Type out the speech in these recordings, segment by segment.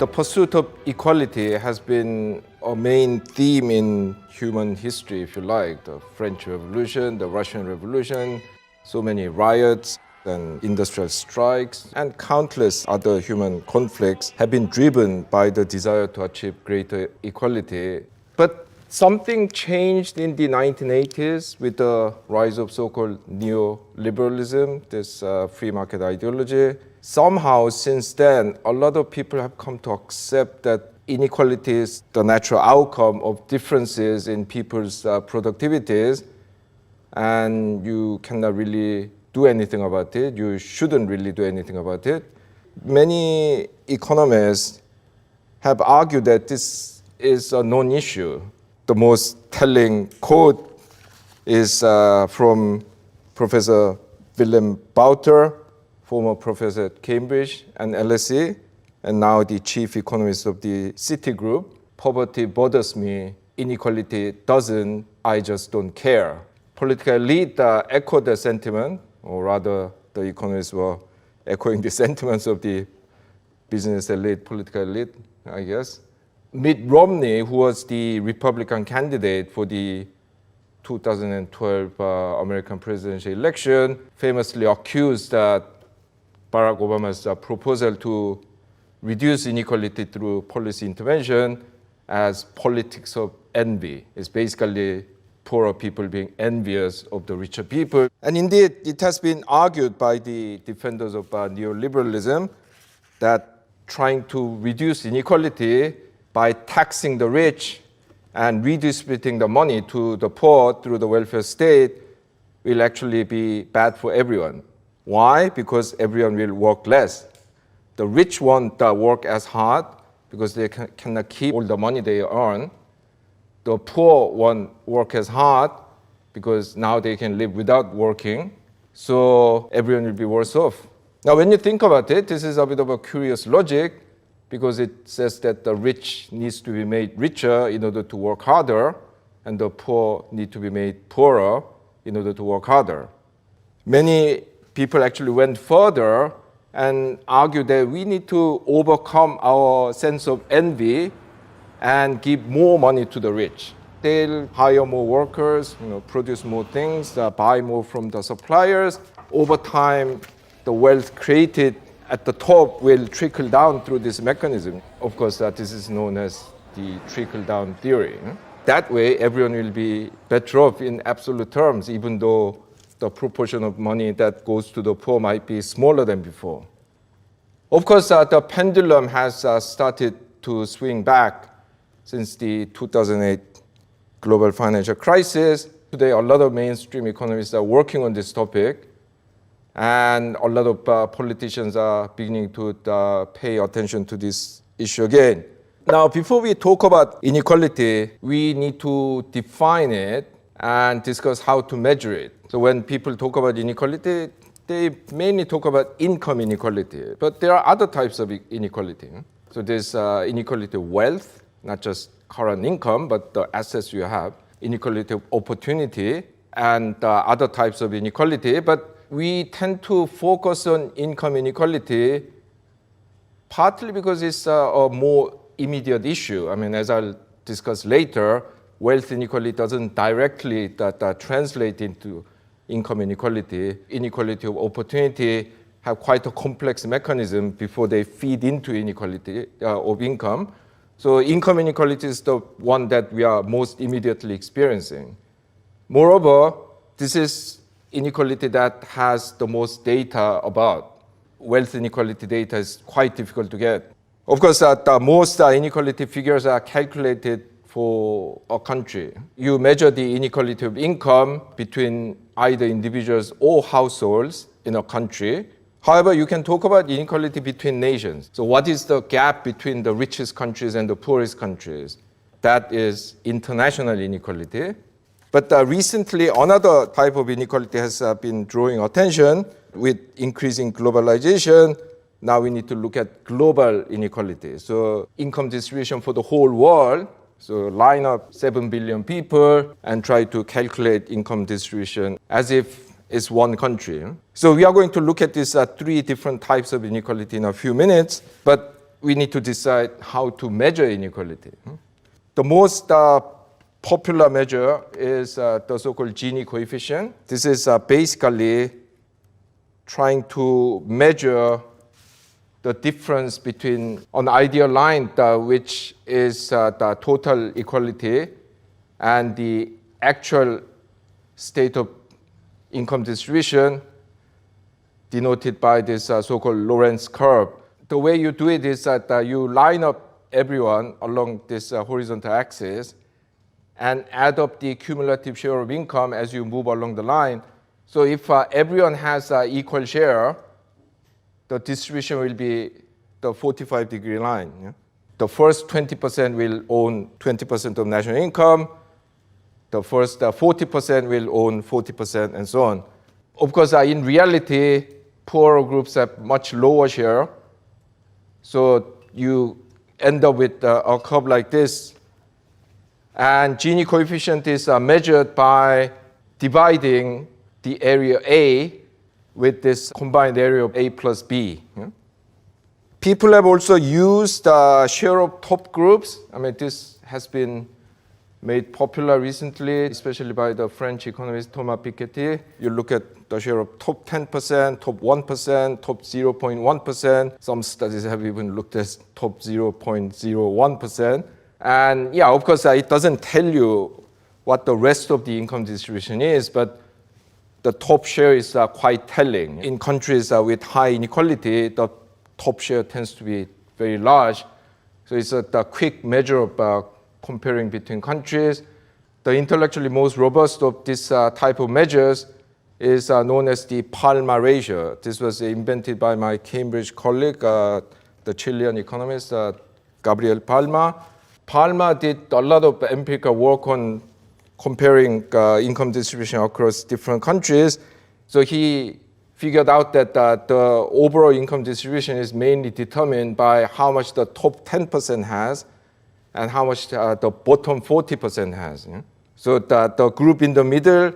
The pursuit of equality has been a main theme in human history, if you like. The French Revolution, the Russian Revolution, so many riots and industrial strikes, and countless other human conflicts have been driven by the desire to achieve greater equality. But something changed in the 1980s with the rise of so-called neoliberalism, this free market ideology. Somehow, since then, a lot of people have come to accept that inequality is the natural outcome of differences in people's productivities, and you cannot really do anything about it. You shouldn't really do anything about it. Many economists have argued that this is a non-issue. The most telling quote is from Professor Willem Bouter, former professor at Cambridge and LSE, and now the chief economist of the Citigroup. Poverty bothers me, inequality doesn't, I just don't care. Political elite echoed the sentiment, or rather the economists were echoing the sentiments of the business elite, political elite, I guess. Mitt Romney, who was the Republican candidate for the 2012 American presidential election, famously accused Barack Obama's proposal to reduce inequality through policy intervention as politics of envy. It's basically poorer people being envious of the richer people. And indeed, it has been argued by the defenders of neoliberalism that trying to reduce inequality by taxing the rich and redistributing the money to the poor through the welfare state will actually be bad for everyone. Why? Because everyone will work less. The rich won't work as hard because they cannot keep all the money they earn. The poor won't work as hard because now they can live without working. So everyone will be worse off. Now, when you think about it, this is a bit of a curious logic because it says that the rich needs to be made richer in order to work harder, and the poor need to be made poorer in order to work harder. Many people actually went further and argued that we need to overcome our sense of envy and give more money to the rich. They'll hire more workers, produce more things, buy more from the suppliers. Over time, the wealth created at the top will trickle down through this mechanism. Of course, this is known as the trickle-down theory. That way, everyone will be better off in absolute terms, even though the proportion of money that goes to the poor might be smaller than before. Of course, the pendulum has started to swing back since the 2008 global financial crisis. Today, a lot of mainstream economists are working on this topic, and a lot of politicians are beginning to pay attention to this issue again. Now, before we talk about inequality, we need to define it and discuss how to measure it. So when people talk about inequality, they mainly talk about income inequality, but there are other types of inequality. So there's inequality of wealth, not just current income, but the assets you have, inequality of opportunity, and other types of inequality. But we tend to focus on income inequality partly because it's a more immediate issue. I mean, as I'll discuss later, wealth inequality doesn't directly translate into income inequality. Inequality of opportunity have quite a complex mechanism before they feed into inequality of income. So income inequality is the one that we are most immediately experiencing. Moreover, this is inequality that has the most data about. Wealth inequality data is quite difficult to get. Of course, the most inequality figures are calculated for a country. You measure the inequality of income between either individuals or households in a country. However, you can talk about inequality between nations. So what is the gap between the richest countries and the poorest countries? That is international inequality. But recently, another type of inequality has been drawing attention with increasing globalization. Now we need to look at global inequality. So income distribution for the whole world. So line up 7 billion people and try to calculate income distribution as if it's one country. So we are going to look at these three different types of inequality in a few minutes. But we need to decide how to measure inequality. The most popular measure is the so-called Gini coefficient. This is basically trying to measure the difference between an ideal line, which is the total equality, and the actual state of income distribution, denoted by this so-called Lorenz curve. The way you do it is that you line up everyone along this horizontal axis and add up the cumulative share of income as you move along the line. So if everyone has equal share, the distribution will be the 45-degree line. Yeah? The first 20% will own 20% of national income. The first 40% will own 40%, and so on. Of course, in reality, poorer groups have much lower share. So you end up with a curve like this. And Gini coefficient is measured by dividing the area A with this combined area of A plus B. Yeah? People have also used share of top groups. I mean, this has been made popular recently, especially by the French economist Thomas Piketty. You look at the share of top 10%, top 1%, top 0.1%. Some studies have even looked at top 0.01%. And yeah, of course, it doesn't tell you what the rest of the income distribution is, but the top share is quite telling. In countries with high inequality, the top share tends to be very large. So it's a quick measure of comparing between countries. The intellectually most robust of this type of measures is known as the Palma ratio. This was invented by my Cambridge colleague, the Chilean economist, Gabriel Palma. Palma did a lot of empirical work on comparing income distribution across different countries. So he figured out that the overall income distribution is mainly determined by how much the top 10% has and how much the bottom 40% has. Yeah? So the group in the middle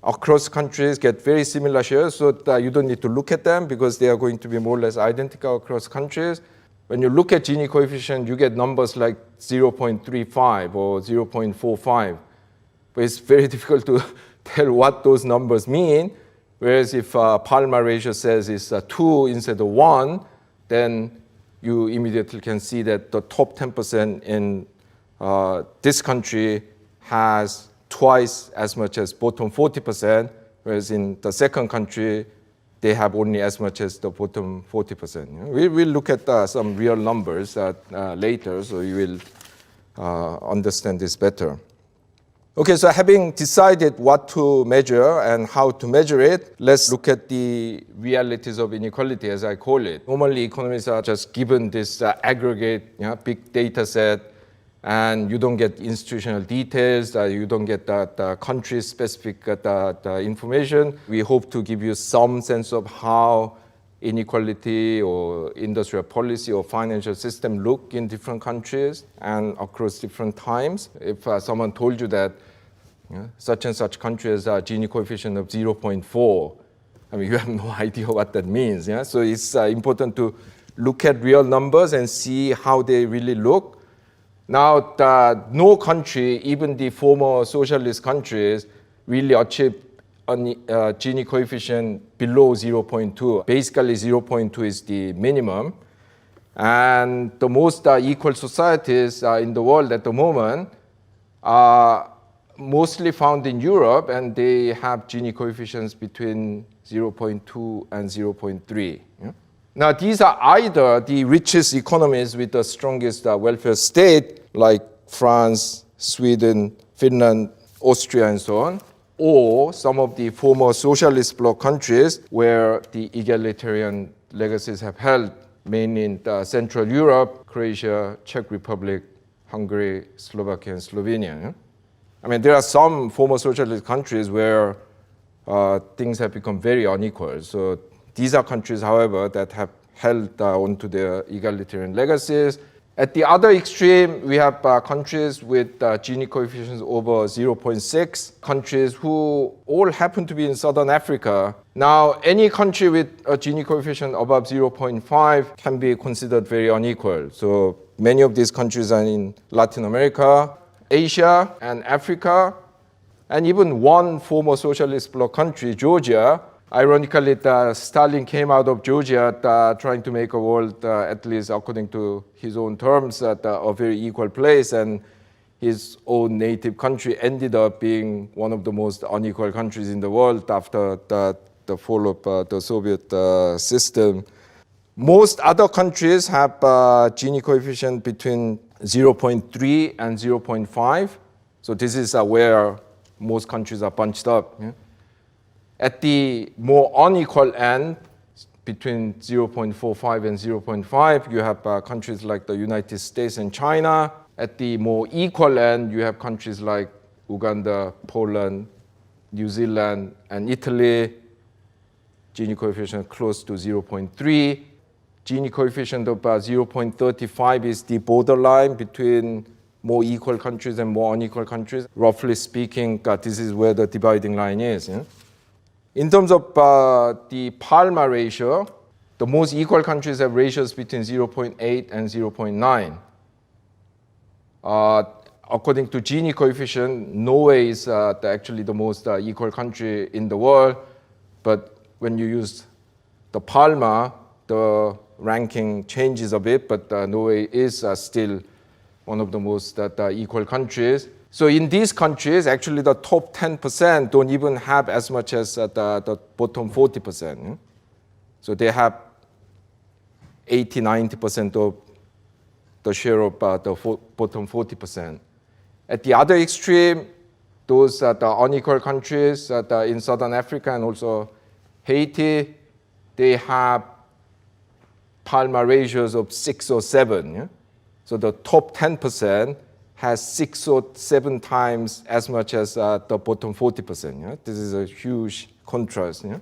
across countries get very similar shares, so that you don't need to look at them because they are going to be more or less identical across countries. When you look at Gini coefficient, you get numbers like 0.35 or 0.45. But it's very difficult to tell what those numbers mean. Whereas if Palma ratio says it's 2 instead of 1, then you immediately can see that the top 10% in this country has twice as much as bottom 40%, whereas in the second country, they have only as much as the bottom 40%. We'll look at some real numbers later, so you will understand this better. Okay, so having decided what to measure and how to measure it, let's look at the realities of inequality, as I call it. Normally, economists are just given this aggregate, big data set, and you don't get institutional details, you don't get the country-specific information. We hope to give you some sense of how inequality or industrial policy or financial system look in different countries and across different times. If someone told you that such and such country has a Gini coefficient of 0.4, I mean, you have no idea what that means. Yeah? So it's important to look at real numbers and see how they really look. Now, no country, even the former socialist countries, really achieved a Gini coefficient below 0.2. Basically, 0.2 is the minimum. And the most equal societies in the world at the moment are mostly found in Europe, and they have Gini coefficients between 0.2 and 0.3. Yeah? Now, these are either the richest economies with the strongest welfare state, like France, Sweden, Finland, Austria, and so on, or some of the former socialist bloc countries where the egalitarian legacies have held, mainly in Central Europe, Croatia, Czech Republic, Hungary, Slovakia, and Slovenia. I mean, there are some former socialist countries where things have become very unequal. So these are countries, however, that have held onto their egalitarian legacies. At the other extreme, we have countries with Gini coefficients over 0.6, countries who all happen to be in Southern Africa. Now, any country with a Gini coefficient above 0.5 can be considered very unequal. So many of these countries are in Latin America, Asia, and Africa, and even one former socialist bloc country, Georgia. Ironically, Stalin came out of Georgia trying to make a world, at least according to his own terms, a very equal place, and his own native country ended up being one of the most unequal countries in the world after the fall of the Soviet system. Most other countries have Gini coefficient between 0.3 and 0.5. So this is where most countries are bunched up. Yeah? At the more unequal end, between 0.45 and 0.5, you have countries like the United States and China. At the more equal end, you have countries like Uganda, Poland, New Zealand, and Italy. Gini coefficient close to 0.3. Gini coefficient of 0.35 is the borderline between more equal countries and more unequal countries. Roughly speaking, this is where the dividing line is. Yeah? In terms of the Palma ratio, the most equal countries have ratios between 0.8 and 0.9. According to Gini coefficient, Norway is actually the most equal country in the world. But when you use the Palma, the ranking changes a bit, but Norway is still one of the most equal countries. So in these countries, actually the top 10% don't even have as much as the bottom 40%. So they have 80, 90% of the share of the bottom 40%. At the other extreme, those the unequal countries in Southern Africa and also Haiti, they have Palma ratios of 6 or 7. Yeah? So the top 10% has 6 or 7 times as much as the bottom 40%. Yeah? This is a huge contrast. Yeah?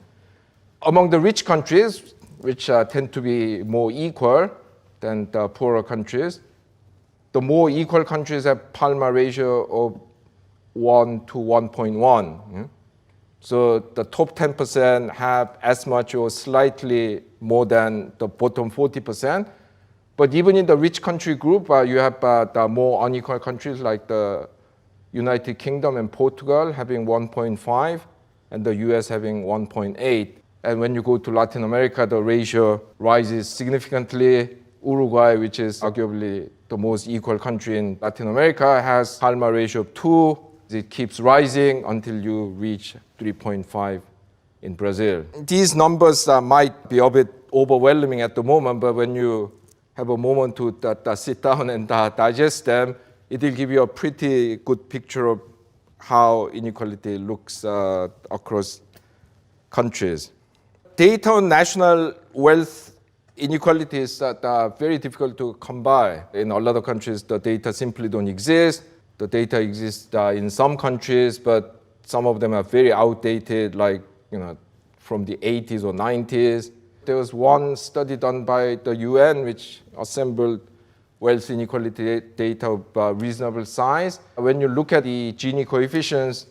Among the rich countries, which tend to be more equal than the poorer countries, the more equal countries have Palma ratio of 1 to 1.1. Yeah? So the top 10% have as much or slightly more than the bottom 40%. But even in the rich country group, you have the more unequal countries like the United Kingdom and Portugal having 1.5 and the US having 1.8. And when you go to Latin America, the ratio rises significantly. Uruguay, which is arguably the most equal country in Latin America, has Palma ratio of 2. It keeps rising until you reach 3.5 in Brazil. These numbers might be a bit overwhelming at the moment, but when you have a moment to sit down and digest them, it will give you a pretty good picture of how inequality looks across countries. Data on national wealth inequality is very difficult to come by. In a lot of countries, the data simply don't exist. The data exists in some countries, but some of them are very outdated, like from the 80s or 90s. There was one study done by the UN which assembled wealth inequality data of reasonable size. When you look at the Gini coefficients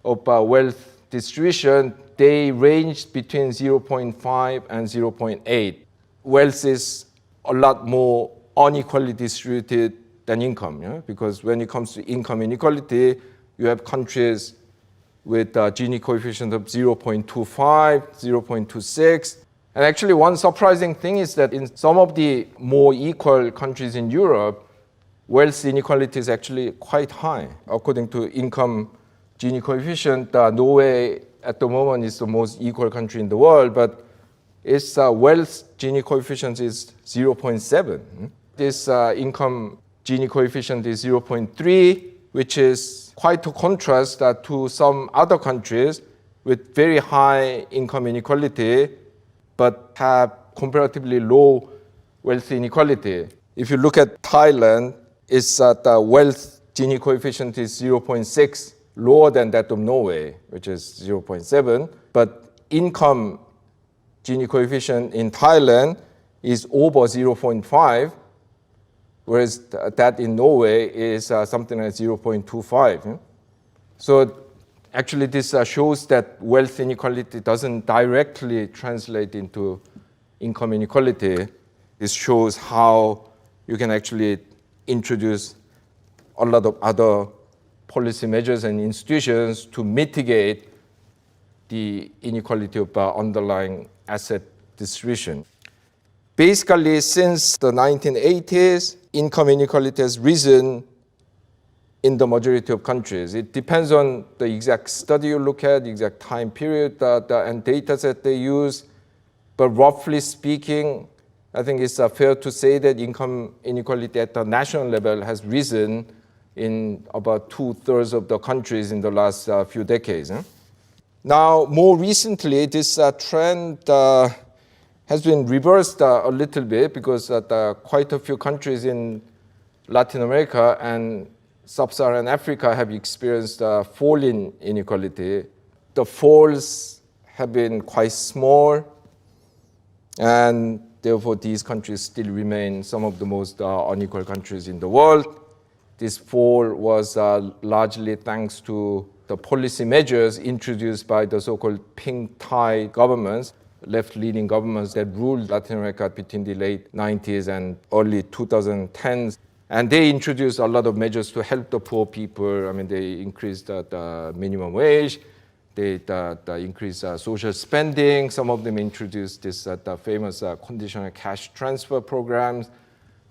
of wealth distribution, they ranged between 0.5 and 0.8. Wealth is a lot more unequally distributed than income, yeah? Because when it comes to income inequality, you have countries with Gini coefficient of 0.25, 0.26. And actually one surprising thing is that in some of the more equal countries in Europe, wealth inequality is actually quite high. According to income Gini coefficient, Norway at the moment is the most equal country in the world, but its wealth Gini coefficient is 0.7. This income Gini coefficient is 0.3, which is quite a contrast to some other countries with very high income inequality, but have comparatively low wealth inequality. If you look at Thailand, its the wealth Gini coefficient is 0.6, lower than that of Norway, which is 0.7. But income Gini coefficient in Thailand is over 0.5, whereas that in Norway is something like 0.25. So actually this shows that wealth inequality doesn't directly translate into income inequality. This shows how you can actually introduce a lot of other policy measures and institutions to mitigate the inequality of underlying asset distribution. Basically, since the 1980s, income inequality has risen in the majority of countries. It depends on the exact study you look at, the exact time period and data set they use. But roughly speaking, I think it's fair to say that income inequality at the national level has risen in about 2/3 of the countries in the last few decades. Now, more recently, this trend has been reversed a little bit because quite a few countries in Latin America and Sub-Saharan Africa have experienced a fall in inequality. The falls have been quite small, and therefore these countries still remain some of the most unequal countries in the world. This fall was largely thanks to the policy measures introduced by the so-called pink tie governments, left-leaning governments that ruled Latin America between the late 90s and early 2010s. And they introduced a lot of measures to help the poor people. I mean, they increased the minimum wage, they increased social spending. Some of them introduced this famous conditional cash transfer programs,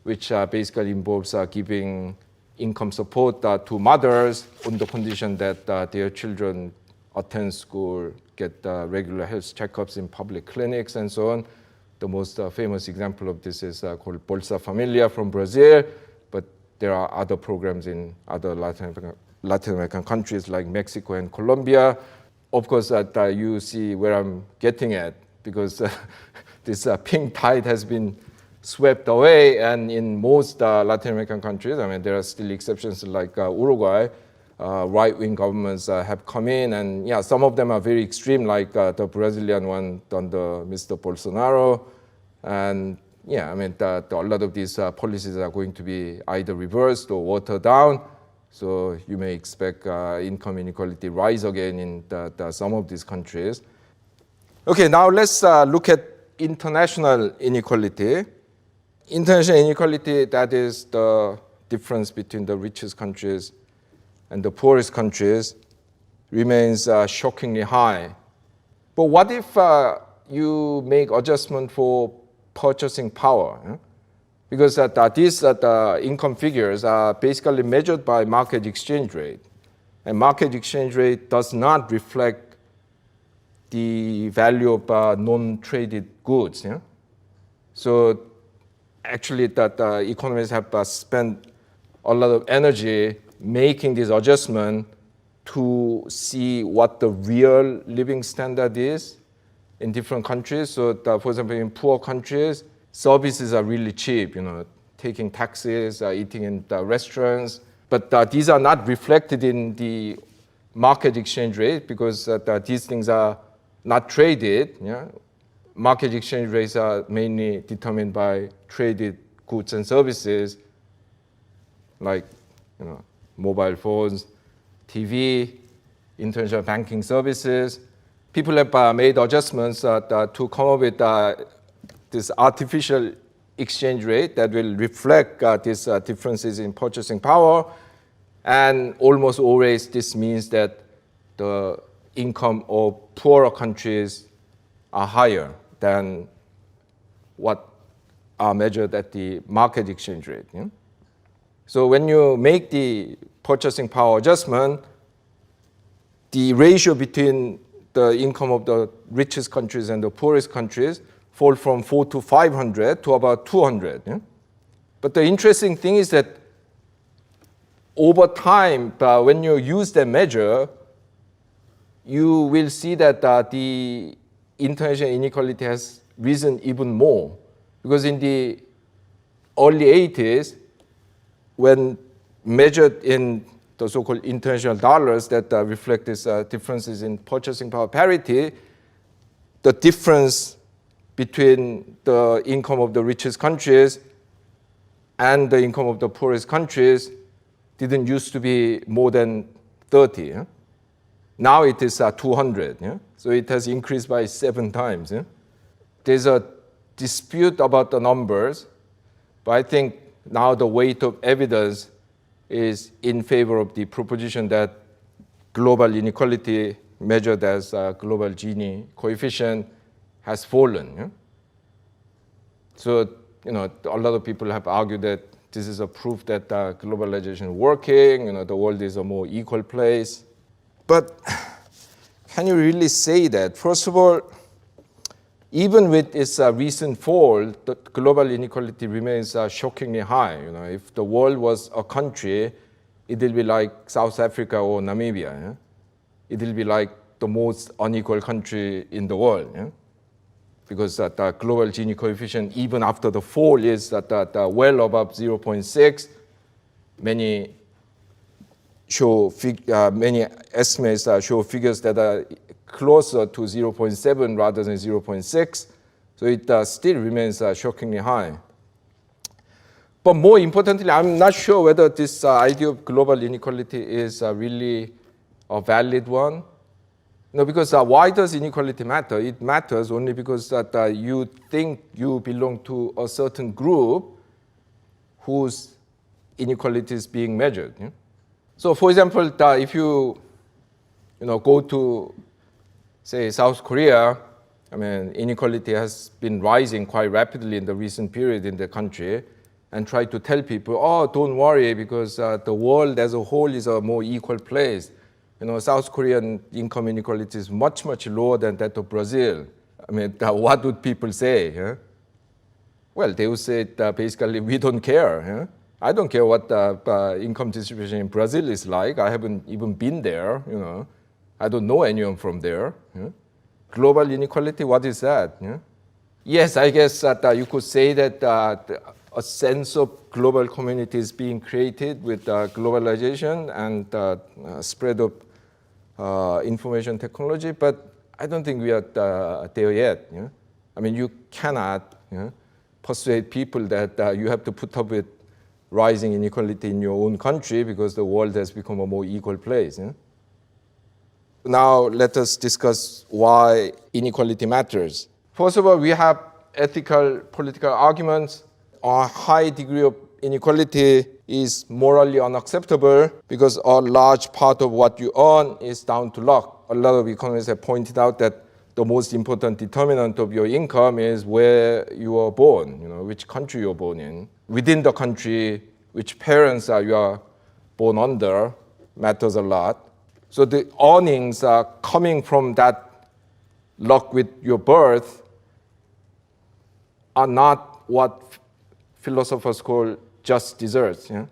which basically involves giving income support to mothers on the condition that their children attend school, get regular health checkups in public clinics, and so on. The most famous example of this is called Bolsa Familia from Brazil, but there are other programs in other Latin American countries like Mexico and Colombia. Of course, you see where I'm getting at, because this pink tide has been swept away, and in most Latin American countries, I mean, there are still exceptions like Uruguay, right-wing governments have come in, and yeah, some of them are very extreme, like the Brazilian one under Mr. Bolsonaro, and yeah, I mean, a lot of these policies are going to be either reversed or watered down, so you may expect income inequality rise again in some of these countries. Okay, now let's look at international inequality. International inequality, that is the difference between the richest countries and the poorest countries, remains shockingly high. But what if you make adjustment for purchasing power? Because these income figures are basically measured by market exchange rate. And market exchange rate does not reflect the value of non-traded goods. So actually economists have spent a lot of energy making this adjustment to see what the real living standard is in different countries. So for example, in poor countries, services are really cheap, taking taxis, eating in the restaurants. But these are not reflected in the market exchange rate because these things are not traded. Market exchange rates are mainly determined by traded goods and services, like mobile phones, TV, international banking services. People have made adjustments to come up with this artificial exchange rate that will reflect these differences in purchasing power. And almost always this means that the income of poorer countries are higher than what are measured at the market exchange rate. So when you make the purchasing power adjustment, the ratio between the income of the richest countries and the poorest countries fall from 4 to 500 to about 200. But the interesting thing is that over time, when you use the measure, you will see that the international inequality has risen even more. Because in the early 80s, when measured in the so-called international dollars that reflect these differences in purchasing power parity, the difference between the income of the richest countries and the income of the poorest countries didn't used to be more than 30. Yeah? Now it is 200. Yeah? So it has increased by 7 times. Yeah? There's a dispute about the numbers, but I think now the weight of evidence is in favor of the proposition that global inequality measured as global Gini coefficient has fallen. Yeah? So, a lot of people have argued that this is a proof that globalization is working, the world is a more equal place. But can you really say that? First of all, even with its recent fall, the global inequality remains shockingly high. If the world was a country, it will be like South Africa or Namibia. Yeah? It will be like the most unequal country in the world. Yeah? Because the global Gini coefficient, even after the fall, is well above 0.6. Many estimates show figures that are closer to 0.7 rather than 0.6. So it still remains shockingly high. But more importantly, I'm not sure whether this idea of global inequality is really a valid one. Because why does inequality matter? It matters only because you think you belong to a certain group whose inequality is being measured. Yeah? So, for example, if you go to, say, South Korea, inequality has been rising quite rapidly in the recent period in the country, and try to tell people, oh, don't worry, because the world as a whole is a more equal place. South Korean income inequality is much, much lower than that of Brazil. What would people say? Huh? Well, they would say basically, we don't care. Huh? I don't care what the income distribution in Brazil is like. I haven't even been there. I don't know anyone from there. Huh? Global inequality, what is that? Huh? Yes, I guess that you could say that a sense of global community is being created with globalization and spread of information technology, but I don't think we are there yet. Yeah? You cannot persuade people that you have to put up with rising inequality in your own country because the world has become a more equal place. Yeah? Now let us discuss why inequality matters. First of all, we have ethical, political arguments. A high degree of inequality is morally unacceptable because a large part of what you earn is down to luck. A lot of economists have pointed out that the most important determinant of your income is where you are born, which country you're born in. Within the country, which parents you are born under matters a lot. So the earnings are coming from that luck with your birth are not what philosophers call just desserts. Yeah?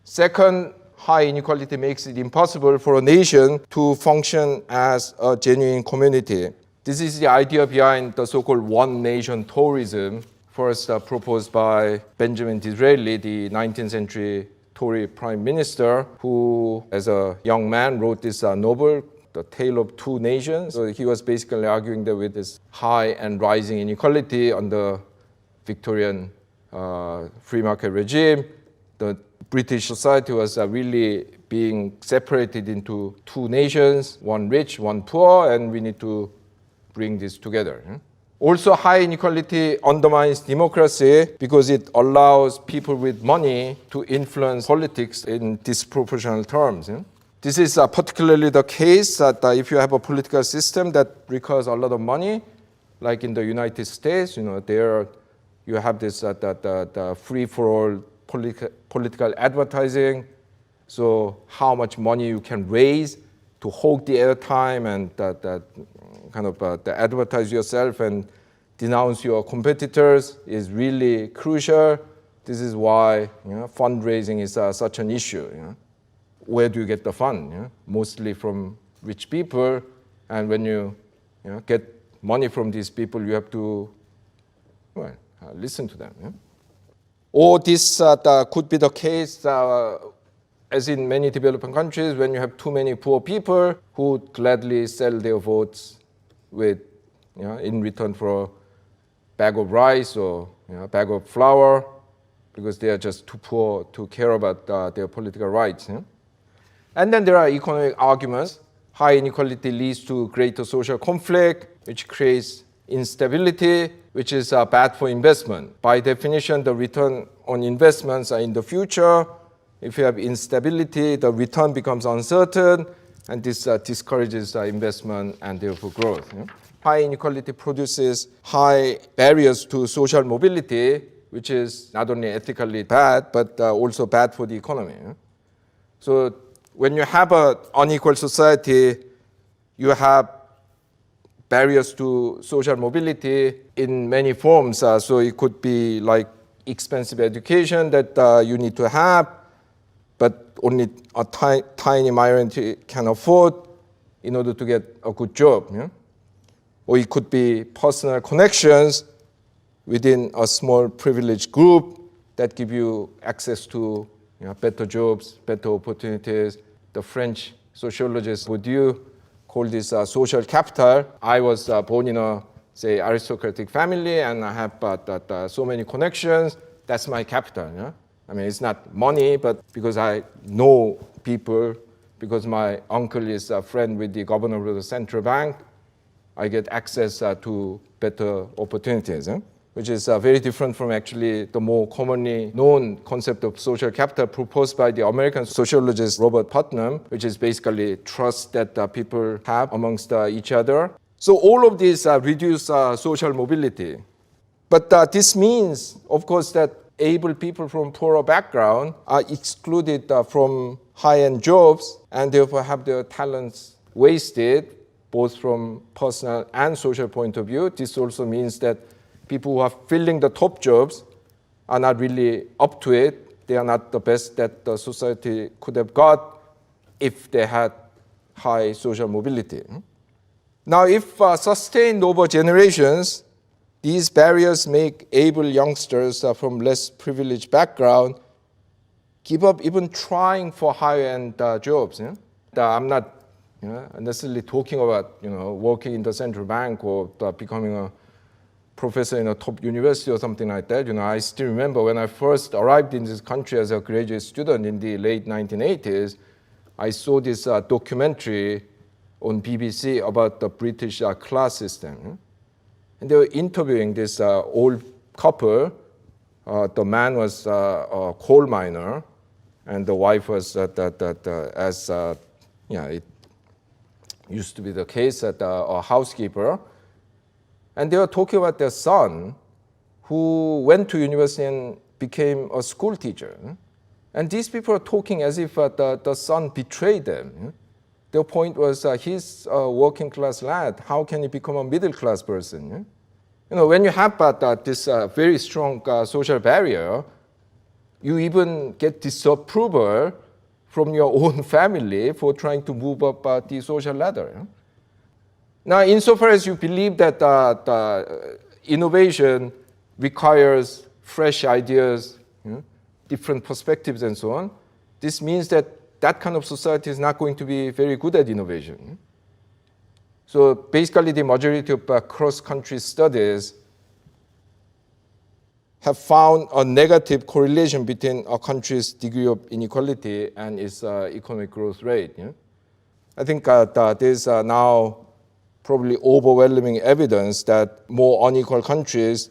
Second, high inequality makes it impossible for a nation to function as a genuine community. This is the idea behind the so-called one-nation tourism, first proposed by Benjamin Disraeli, the 19th century Tory prime minister, who, as a young man, wrote this novel, The Tale of Two Nations. So he was basically arguing that with this high and rising inequality under Victorian free market regime, the British society was really being separated into two nations, one rich, one poor, and we need to bring this together. Also, high inequality undermines democracy because it allows people with money to influence politics in disproportional terms. This is particularly the case that if you have a political system that requires a lot of money, like in the United States, there you have this the free-for-all political advertising. So how much money you can raise to hog the airtime and advertise yourself and denounce your competitors is really crucial. This is why fundraising is such an issue. Where do you get the fund? Mostly from rich people, and when you get money from these people, you have to listen to them. Or this could be the case, as in many developing countries, when you have too many poor people who gladly sell their votes with, in return for a bag of rice or a bag of flour. because they are just too poor to care about their political rights. And then there are economic arguments. High inequality leads to greater social conflict, which creates instability, which is bad for investment. By definition, the return on investments are in the future. If you have instability, the return becomes uncertain, and this discourages investment and therefore growth. High inequality produces high barriers to social mobility, which is not only ethically bad, but also bad for the economy. So when you have an unequal society, you have barriers to social mobility in many forms. So it could be like expensive education that you need to have, but only a tiny minority can afford in order to get a good job. Or it could be personal connections within a small privileged group that give you access to better jobs, better opportunities. The French sociologist Bourdieu called this social capital. I was born in a, say, aristocratic family, and I have so many connections. That's my capital. I mean, it's not money, but because I know people, because my uncle is a friend with the governor of the central bank, I get access to better opportunities, which is very different from actually the more commonly known concept of social capital proposed by the American sociologist Robert Putnam, which is basically trust that people have amongst each other. So all of these reduce social mobility. But this means, of course, that able people from poorer background are excluded from high-end jobs and therefore have their talents wasted, both from personal and social point of view. This also means that people who are filling the top jobs are not really up to it. They are not the best that the society could have got if they had high social mobility. Now, if sustained over generations, these barriers make able youngsters from less privileged background give up even trying for higher-end jobs. I'm not necessarily talking about working in the central bank or becoming a professor in a top university or something like that. I still remember when I first arrived in this country as a graduate student in the late 1980s, I saw this documentary on BBC about the British class system. And they were interviewing this old couple. The man was a coal miner, and the wife was, it used to be the case, a housekeeper. And they were talking about their son, who went to university and became a school teacher. And these people are talking as if the son betrayed them. Their point was, he's a working class lad. How can he become a middle class person? When you have this very strong social barrier, you even get disapproval from your own family for trying to move up the social ladder. Now, insofar as you believe that innovation requires fresh ideas, different perspectives, and so on, this means that that kind of society is not going to be very good at innovation. So basically, the majority of cross-country studies have found a negative correlation between a country's degree of inequality and its economic growth rate. I think there's now probably overwhelming evidence that more unequal countries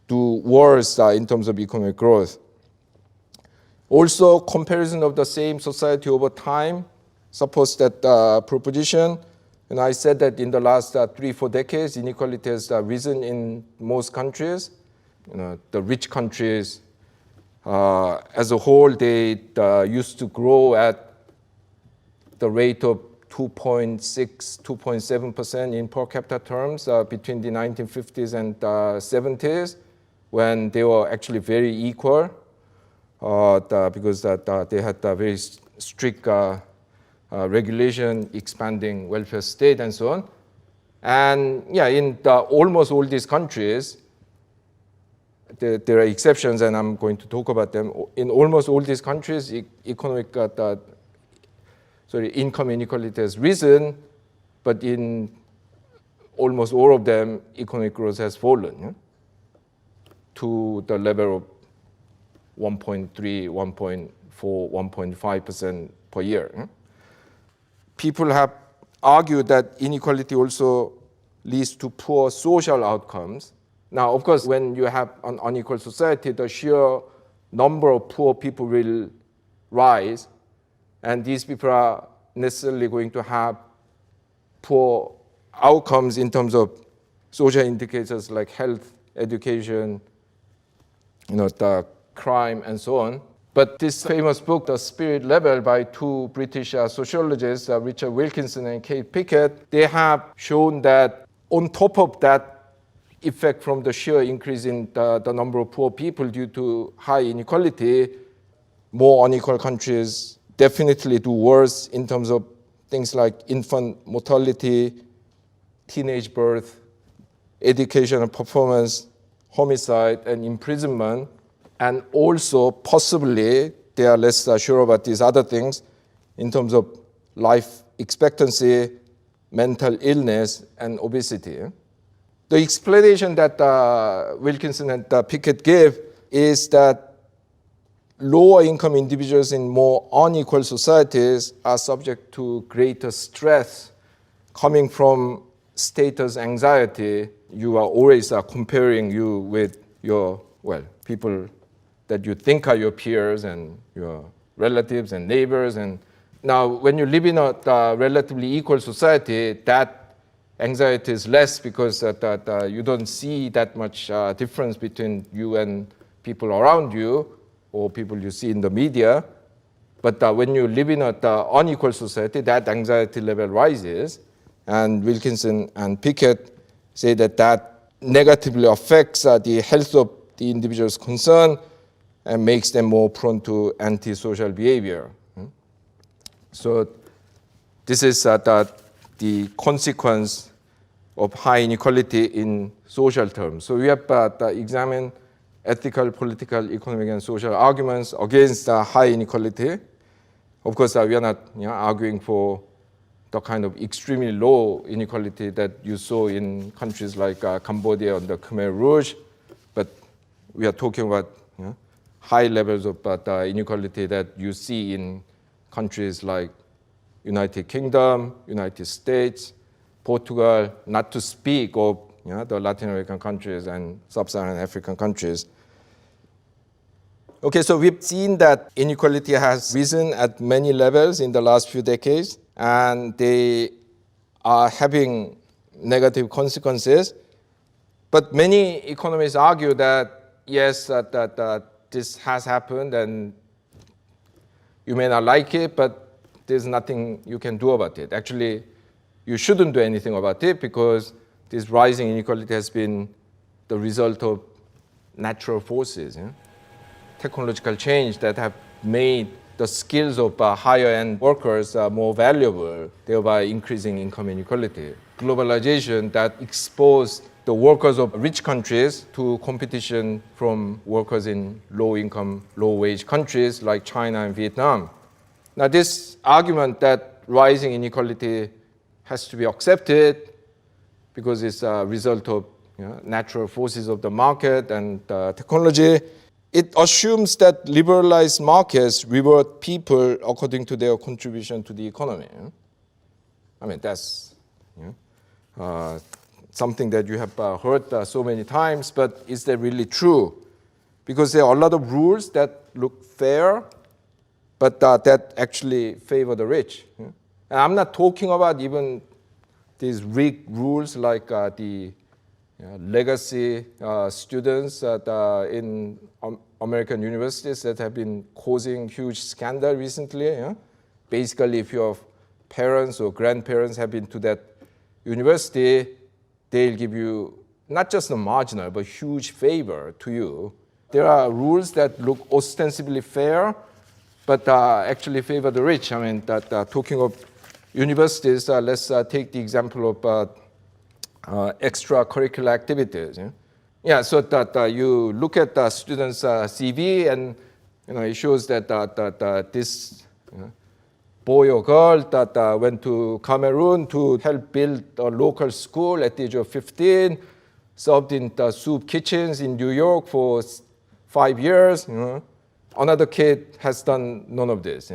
do worse in terms of economic growth. Also, comparison of the same society over time supports that proposition. And I said that in the last 3-4 decades, inequality has risen in most countries. The rich countries, as a whole, they used to grow at the rate of 2.6, 2.7% in per capita terms between the 1950s and 70s, when they were actually very equal, because they had a very strict regulation, expanding welfare state, and so on. And in almost all these countries, there are exceptions, and I'm going to talk about them. In almost all these countries, income inequality has risen, but in almost all of them, economic growth has fallen to the level of 1.3, 1.4, 1.5% per year. People have argued that inequality also leads to poor social outcomes. Now, of course, when you have an unequal society, the sheer number of poor people will rise, and these people are necessarily going to have poor outcomes in terms of social indicators like health, education, the crime, and so on. But this famous book, The Spirit Level, by two British sociologists, Richard Wilkinson and Kate Pickett, they have shown that on top of that effect from the sheer increase in the number of poor people due to high inequality, more unequal countries definitely do worse in terms of things like infant mortality, teenage birth, educational performance, homicide, and imprisonment. And also, possibly, they are less sure about these other things in terms of life expectancy, mental illness, and obesity. The explanation that Wilkinson and Pickett gave is that lower income individuals in more unequal societies are subject to greater stress coming from status anxiety. You are always comparing you with your, people that you think are your peers and your relatives and neighbors. And now, when you live in a relatively equal society, that anxiety is less because you don't see that much difference between you and people around you or people you see in the media. But when you live in an unequal society, that anxiety level rises. And Wilkinson and Pickett say that negatively affects the health of the individuals concerned and makes them more prone to antisocial behavior. So this is the consequence of high inequality in social terms. So we have examined ethical, political, economic, and social arguments against high inequality. Of course, we are not arguing for the kind of extremely low inequality that you saw in countries like Cambodia under Khmer Rouge, but we are talking about high levels of inequality that you see in countries like United Kingdom, United States, Portugal, not to speak of the Latin American countries and sub-Saharan African countries. Okay, so we've seen that inequality has risen at many levels in the last few decades, and they are having negative consequences. But many economists argue that, yes, that this has happened, and you may not like it, but there's nothing you can do about it. Actually, you shouldn't do anything about it because this rising inequality has been the result of natural forces, technological change that have made the skills of higher-end workers more valuable, thereby increasing income inequality. Globalization that exposed the workers of rich countries to competition from workers in low-income, low-wage countries like China and Vietnam. Now, this argument that rising inequality has to be accepted because it's a result of natural forces of the market and technology, it assumes that liberalized markets reward people according to their contribution to the economy. I mean, that's something that you have heard so many times, but is that really true? Because there are a lot of rules that look fair, but that actually favor the rich. And I'm not talking about even these rigged rules like the legacy students in American universities that have been causing huge scandal recently. Basically, if your parents or grandparents have been to that university, they'll give you not just a marginal, but huge favor to you. There are rules that look ostensibly fair, but actually favor the rich. I mean, talking of universities, let's take the example of extracurricular activities. So that you look at the student's CV, and it shows that this boy or girl that went to Cameroon to help build a local school at the age of 15, served in the soup kitchens in New York for 5 years, Another kid has done none of this.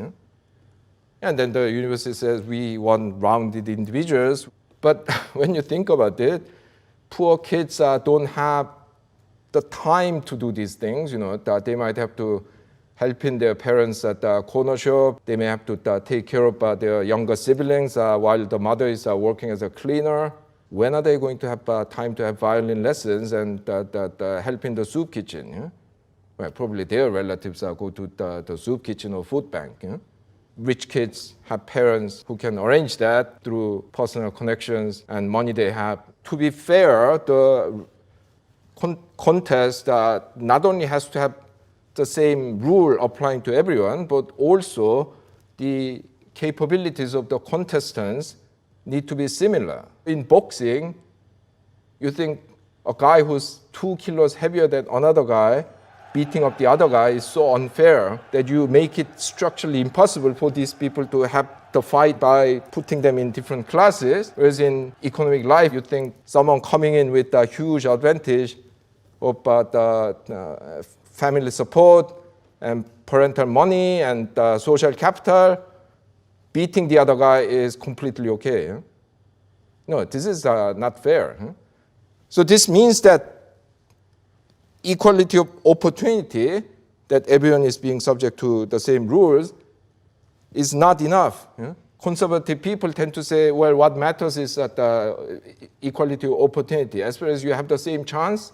And then the university says we want rounded individuals. But when you think about it, poor kids don't have the time to do these things. That they might have to helping their parents at the corner shop. They may have to take care of their younger siblings while the mother is working as a cleaner. When are they going to have time to have violin lessons and help in the soup kitchen? Well, probably their relatives go to the soup kitchen or food bank. Rich kids have parents who can arrange that through personal connections and money they have. To be fair, the contest not only has to have the same rule applying to everyone, but also the capabilities of the contestants need to be similar. In boxing, you think a guy who's 2 kilos heavier than another guy beating up the other guy is so unfair that you make it structurally impossible for these people to have the fight by putting them in different classes. Whereas in economic life, you think someone coming in with a huge advantage of the family support and parental money and social capital, beating the other guy is completely okay. No, this is not fair. So this means that equality of opportunity, that everyone is being subject to the same rules, is not enough. Conservative people tend to say, well, what matters is that equality of opportunity. As far as you have the same chance,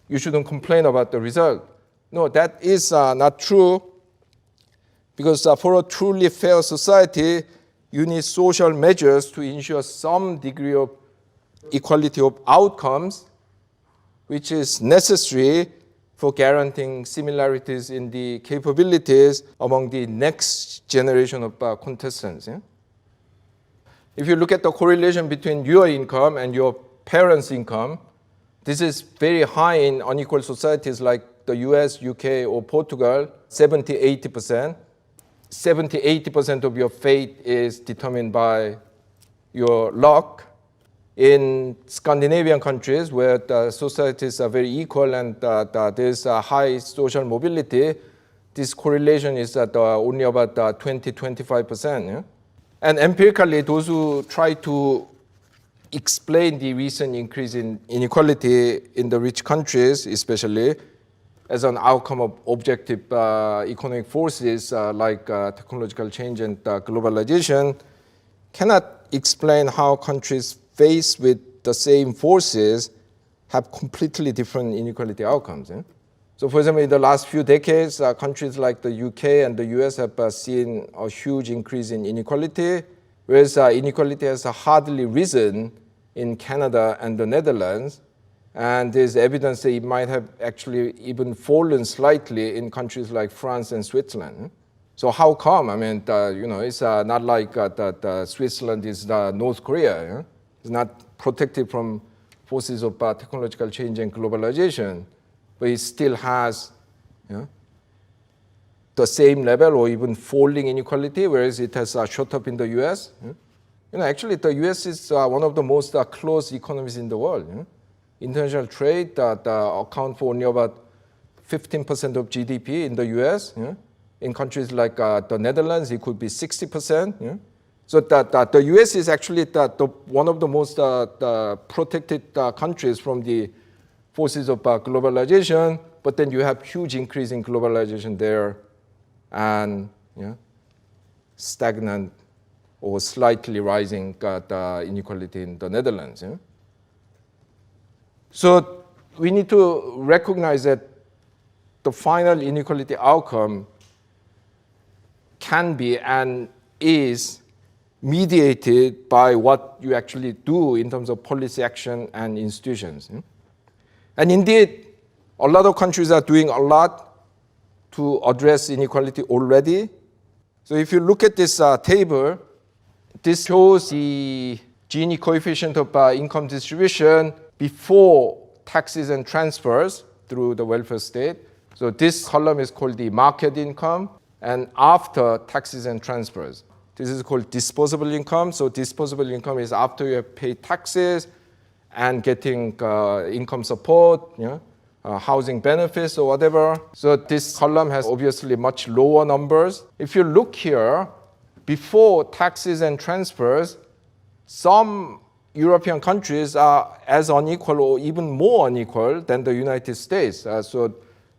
you shouldn't complain about the result. No, that is not true, because for a truly fair society, you need social measures to ensure some degree of equality of outcomes, which is necessary for guaranteeing similarities in the capabilities among the next generation of contestants. If you look at the correlation between your income and your parents' income, this is very high in unequal societies like the US, UK, or Portugal, 70, 80%. 70, 80% of your fate is determined by your luck. In Scandinavian countries, where the societies are very equal and there's a high social mobility, this correlation is at only about 20, 25%. And empirically, those who try to explain the recent increase in inequality in the rich countries, especially, as an outcome of objective economic forces like technological change and globalization, cannot explain how countries faced with the same forces have completely different inequality outcomes. So for example, in the last few decades, countries like the UK and the US have seen a huge increase in inequality, whereas inequality has hardly risen in Canada and the Netherlands. And there's evidence that it might have actually even fallen slightly in countries like France and Switzerland. So how come? I mean, it's not like Switzerland is North Korea. It's not protected from forces of technological change and globalization, but it still has the same level or even falling inequality, whereas it has shot up in the US. Actually, the US is one of the most closed economies in the world. International trade account for only about 15% of GDP in the US. In countries like the Netherlands, it could be 60%. So the US is actually one of the most protected countries from the forces of globalization, but then you have huge increase in globalization there and stagnant or slightly rising inequality in the Netherlands. So we need to recognize that the final inequality outcome can be and is mediated by what you actually do in terms of policy action and institutions. And indeed, a lot of countries are doing a lot to address inequality already. So if you look at this table, this shows the Gini coefficient of income distribution before taxes and transfers through the welfare state. So this column is called the market income, and after taxes and transfers. This is called disposable income. So disposable income is after you have paid taxes and getting income support, housing benefits or whatever. So this column has obviously much lower numbers. If you look here, before taxes and transfers, some European countries are as unequal or even more unequal than the United States. So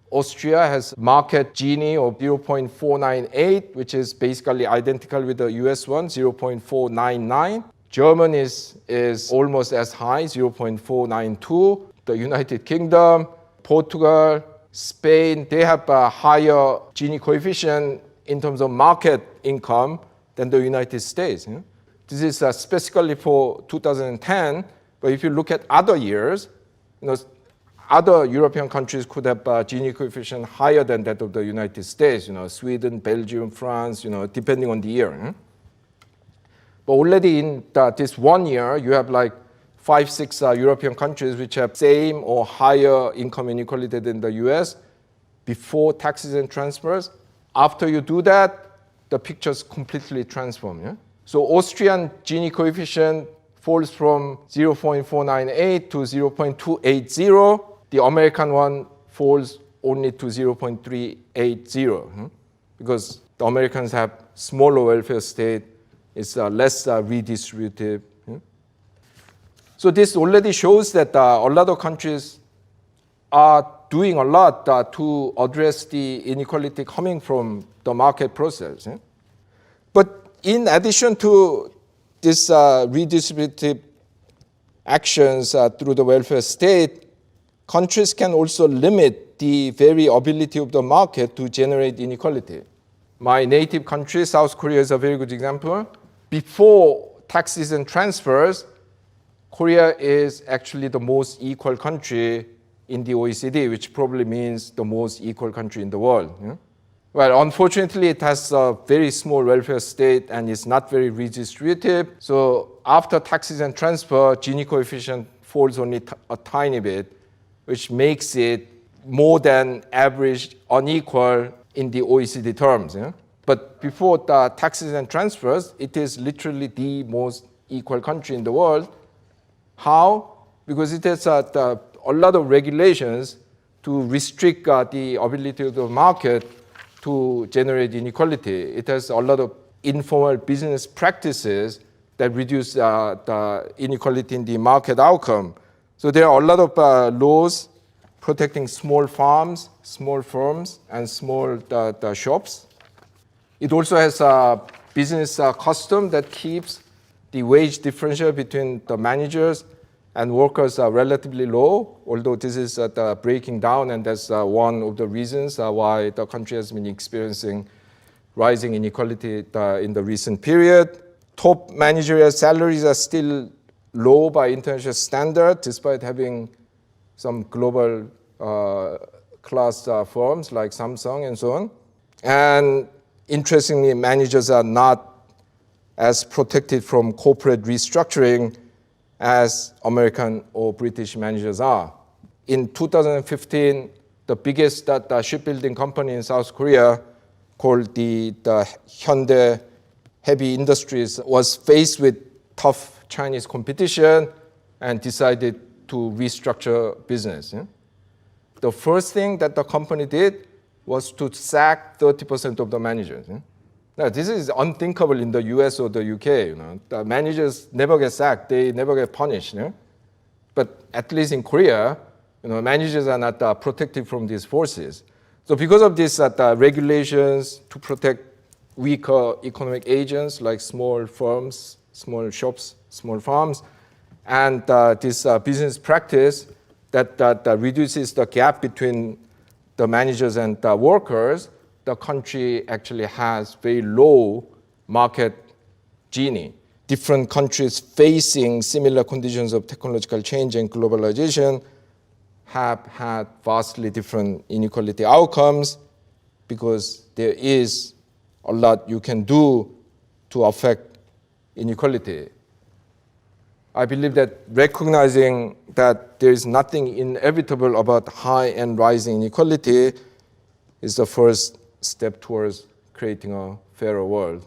Austria has market Gini of 0.498, which is basically identical with the US one, 0.499. Germany is almost as high, 0.492. The United Kingdom, Portugal, Spain, they have a higher Gini coefficient in terms of market income than the United States. This is specifically for 2010, but if you look at other years, other European countries could have a Gini coefficient higher than that of the United States, Sweden, Belgium, France, depending on the year. But already in this 1 year, you have like 5, 6 European countries which have same or higher income inequality than the US before taxes and transfers. After you do that, the picture's completely transformed. So Austrian Gini coefficient falls from 0.498 to 0.280. The American one falls only to 0.380 because the Americans have smaller welfare state, it's less redistributive. So this already shows that a lot of countries are doing a lot to address the inequality coming from the market process. But in addition to this redistributive actions through the welfare state, countries can also limit the very ability of the market to generate inequality. My native country, South Korea, is a very good example. Before taxes and transfers, Korea is actually the most equal country in the OECD, which probably means the most equal country in the world. Well, unfortunately, it has a very small welfare state and it's not very redistributive. So after taxes and transfer, Gini coefficient falls only a tiny bit, which makes it more than average unequal in the OECD terms. But before the taxes and transfers, it is literally the most equal country in the world. How? Because it has a lot of regulations to restrict the ability of the market to generate inequality. It has a lot of informal business practices that reduce the inequality in the market outcome. So there are a lot of laws protecting small farms, small firms, and small shops. It also has a business custom that keeps the wage differential between the managers and workers are relatively low, although this is breaking down, and that's one of the reasons why the country has been experiencing rising inequality in the recent period. Top managerial salaries are still low by international standard, despite having some global class firms like Samsung and so on. And interestingly, managers are not as protected from corporate restructuring as American or British managers are. In 2015, the biggest shipbuilding company in South Korea, called the Hyundai Heavy Industries, was faced with tough Chinese competition and decided to restructure business. The first thing that the company did was to sack 30% of the managers. Now, this is unthinkable in the US or the UK. The managers never get sacked, they never get punished. But at least in Korea, managers are not protected from these forces. So because of these regulations to protect weaker economic agents like small firms, small shops, small farms, and this business practice that reduces the gap between the managers and the workers, the country actually has very low market Gini. Different countries facing similar conditions of technological change and globalization have had vastly different inequality outcomes because there is a lot you can do to affect inequality. I believe that recognizing that there is nothing inevitable about high and rising inequality is the first step towards creating a fairer world.